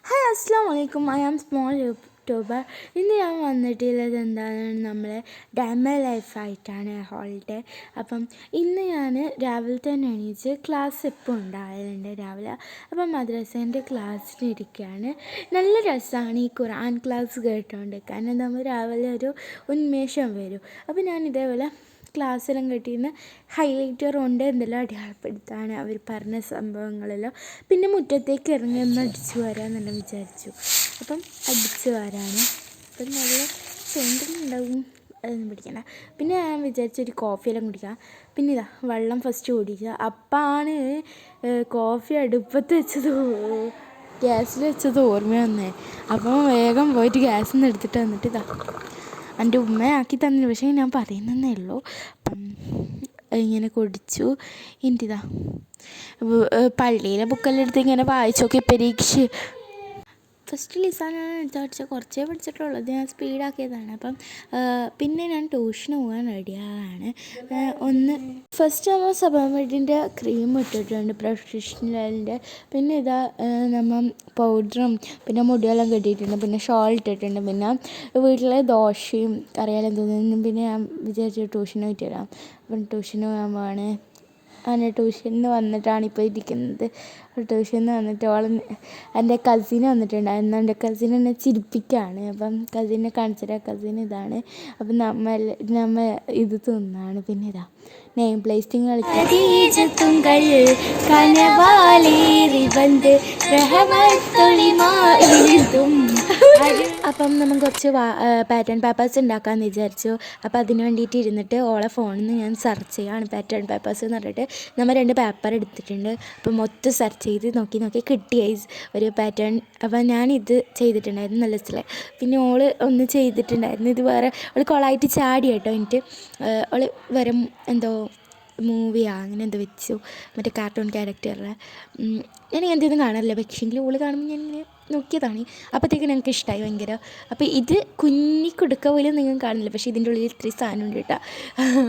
Hi അസ്സാം വലൈക്കും. I am small YouTuber. ഇന്ന് ഞാൻ വന്നിട്ടുള്ളത് എന്താണ് നമ്മളെ ഡാമ ലൈഫായിട്ടാണ് ഹോളിഡേ. അപ്പം ഇന്ന് ഞാൻ രാവിലെ തന്നെ എണീച്ച് ക്ലാസ് എപ്പോൾ ഉണ്ടായാലുണ്ട് രാവിലെ. അപ്പം മദ്രസേൻ്റെ ക്ലാസ്സിനിരിക്കുകയാണ്. നല്ല രസമാണ് ഈ ഖുർആൻ ക്ലാസ് കേട്ടുകൊണ്ട്, കാരണം നമ്മൾ രാവിലെ ഒരു ഉന്മേഷം വരും. അപ്പോൾ ഞാൻ ഇതേപോലെ ക്ലാസ്സെല്ലാം കിട്ടിയിരുന്ന് ഹൈലൈറ്റർ കൊണ്ട് എന്തെല്ലാം അടയാളപ്പെടുത്താണ് അവർ പറഞ്ഞ സംഭവങ്ങളെല്ലാം. പിന്നെ മുറ്റത്തേക്ക് ഇറങ്ങി ഒന്ന് അടിച്ചു വരാമെന്നെല്ലാം വിചാരിച്ചു. അപ്പം അടിച്ചു വരാണ്. അപ്പം നല്ല സെൻറ്ററിലുണ്ടാവും, അതൊന്നും പിടിക്കണ്ട. പിന്നെ ഞാൻ വിചാരിച്ചൊരു കോഫിയെല്ലാം കുടിക്കാം. പിന്നെ ഇതാ വെള്ളം ഫസ്റ്റ് കുടിക്കുക. അപ്പാണ് കോഫി അടുപ്പത്ത് വെച്ചത് ഗ്യാസിൽ വെച്ചത് ഓർമ്മ വന്നേ. അപ്പം വേഗം പോയിട്ട് ഗ്യാസിൽ നിന്ന് എടുത്തിട്ട് വന്നിട്ട് ഇതാ എൻ്റെ ഉമ്മ ആക്കി തന്നില്ല, പക്ഷേ ഞാൻ പറയുന്നതേ ഉള്ളൂ. അപ്പം ഇങ്ങനെ കുടിച്ചു. ഇതാ പള്ളിയിലെ ബുക്കെല്ലാം എടുത്ത് ഇങ്ങനെ വായിച്ചു നോക്കി. പരീക്ഷ ഫസ്റ്റ് ലിസാനാണ് എടുത്ത് പഠിച്ചത്, കുറച്ചേ പഠിച്ചിട്ടുള്ളൂ. അത് ഞാൻ സ്പീഡാക്കിയതാണ്. അപ്പം പിന്നെ ഞാൻ ട്യൂഷന് പോകാൻ റെഡിയാണ്. ഫസ്റ്റ് നമ്മൾ സബാമെഡിൻ്റെ ക്രീം ഇട്ടിട്ടുണ്ട്, പ്രൊഫഷണലിൻ്റെ. പിന്നെ ഇതാ നമ്മൾ പൗഡറും പിന്നെ മുടിയെല്ലാം കെട്ടിയിട്ടുണ്ട്, പിന്നെ ഷോൾ ഇട്ടിട്ടുണ്ട്. പിന്നെ വീട്ടിലെ ദോശയും കറിയെല്ലാം തോന്നുന്നു. പിന്നെ ഞാൻ വിചാരിച്ചു ട്യൂഷന് പോയിട്ട് വരാം. അപ്പം ട്യൂഷന് പോകാൻ അങ്ങനെ ട്യൂഷനിൽ നിന്ന് വന്നിട്ടാണ് ഇപ്പോൾ ഇരിക്കുന്നത്. ട്യൂഷനിൽ നിന്ന് വന്നിട്ട് എൻ്റെ കസിന് വന്നിട്ടുണ്ടായിരുന്നു. എൻ്റെ കസിൻ എന്നെ ചിരിപ്പിക്കുകയാണ്. അപ്പം കസിനെ കാണിച്ചിട്ട് കസിൻ ഇതാണ്. അപ്പം നമ്മൾ ഇത് തിന്നാണ്. പിന്നെ ഇതാ നെയിം പ്ലേസ്റ്റിങ് കളിക്കാം. അപ്പം നമ്മൾ കുറച്ച് പാറ്റേൺ പേപ്പേഴ്സ് ഉണ്ടാക്കാമെന്ന് വിചാരിച്ചു. അപ്പോൾ അതിന് വേണ്ടിയിട്ട് ഇരുന്നിട്ട് ഓളെ ഫോണിൽ നിന്ന് ഞാൻ സെർച്ച് ചെയ്യുകയാണ്. പാറ്റേൺ പേപ്പേഴ്സ് എന്ന് പറഞ്ഞിട്ട് നമ്മൾ 2 പേപ്പർ എടുത്തിട്ടുണ്ട്. അപ്പം മൊത്തം സെർച്ച് ചെയ്ത് നോക്കി കിട്ടിയ ഒരു പാറ്റേൺ. അപ്പം ഞാനിത് ചെയ്തിട്ടുണ്ടായിരുന്നു നല്ല സ്ഥലം. പിന്നെ ഓള് ഒന്ന് ചെയ്തിട്ടുണ്ടായിരുന്നു. ഇത് വേറെ ഓൾ കൊളായിട്ട് ചാടി കേട്ടോ. എന്നിട്ട് ഓൾ വേറെ എന്തോ മൂവിയാ അങ്ങനെ എന്തോ വെച്ചു, മറ്റേ കാർട്ടൂൺ ക്യാരക്ടറുടെ. ഞാൻ എന്തൊന്നും കാണാറില്ല, പക്ഷേങ്കിൽ ഓള് കാണുമ്പോൾ ഞാനിങ്ങനെ നോക്കിയതാണ്. അപ്പോഴത്തേക്കും ഞങ്ങൾക്ക് ഇഷ്ടമായി ഭയങ്കര. അപ്പോൾ ഇത് കുഞ്ഞിക്കൊടുക്ക പോലും നിങ്ങൾ കാണില്ല, പക്ഷേ ഇതിൻ്റെ ഉള്ളിൽ ഇത്രയും സാധനം ഉണ്ട് കേട്ടോ.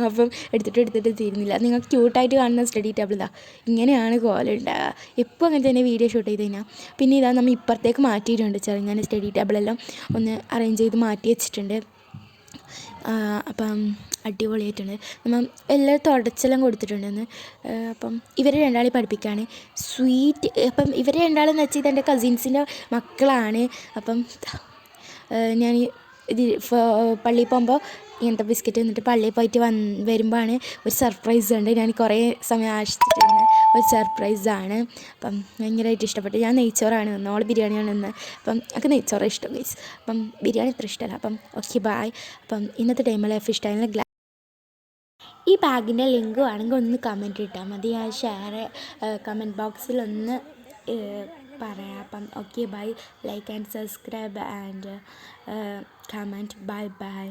അപ്പം എടുത്തിട്ട് തീരുന്നില്ല. നിങ്ങൾക്ക് ക്യൂട്ടായിട്ട് കാണുന്ന സ്റ്റഡി ടേബിൾ ഇതാ ഇങ്ങനെയാണ് കോലം ഉണ്ടാകുക. എപ്പോൾ അങ്ങനെ തന്നെ വീഡിയോ ഷൂട്ട് ചെയ്ത് കഴിഞ്ഞാൽ. പിന്നെ ഇതാ നമ്മൾ ഇപ്പുറത്തേക്ക് മാറ്റിയിട്ടുണ്ട്, ചെറുങ്ങനെ സ്റ്റഡി ടേബിളെല്ലാം ഒന്ന് അറേഞ്ച് ചെയ്ത് മാറ്റി വെച്ചിട്ടുണ്ട്. അപ്പം അടിപൊളിയായിട്ടുണ്ട്. നമ്മൾ എല്ലാം തുടച്ചെല്ലാം കൊടുത്തിട്ടുണ്ടെന്ന്. അപ്പം ഇവരെ രണ്ടാളെ പഠിപ്പിക്കുകയാണ്. സ്വീറ്റ്. അപ്പം ഇവരെ രണ്ടാളെന്ന് വെച്ചാൽ ഇതെൻ്റെ കസിൻസിൻ്റെ മക്കളാണ്. അപ്പം ഞാൻ ഇത് പള്ളിയിൽ പോകുമ്പോൾ ഇങ്ങനത്തെ ബിസ്ക്കറ്റ് വന്നിട്ട് പള്ളിയിൽ പോയിട്ട് വരുമ്പോഴാണ് ഒരു സർപ്രൈസ് ഉണ്ട്. ഞാൻ കുറേ സമയം ആശിച്ചിട്ടുണ്ട്, ഒരു സർപ്രൈസാണ്. അപ്പം ഭയങ്കരമായിട്ട് ഇഷ്ടപ്പെട്ടു. ഞാൻ നെയ്ച്ചോറാണ് തിന്നത്, ഓൾ ബിരിയാണിയാണ് തിന്നത്. അപ്പം എനിക്ക് നെയ്ച്ചോറ് ഇഷ്ടം ഗൈസ്. അപ്പം ബിരിയാണി ഇത്ര ഇഷ്ടമല്ല. അപ്പം ഓക്കെ ബായ്. അപ്പം ഇന്നത്തെ ടൈം ലൈഫ് ഇഷ്ടമായിരുന്ന ഈ ബാഗിൻ്റെ ലിങ്ക് വേണമെങ്കിൽ ഒന്ന് കമൻറ്റ് ഇട്ടാൽ മതി. ഞാൻ കമൻറ്റ് ബോക്സിലൊന്ന് പറയാം. അപ്പം okay bye. Like and subscribe and comment. By.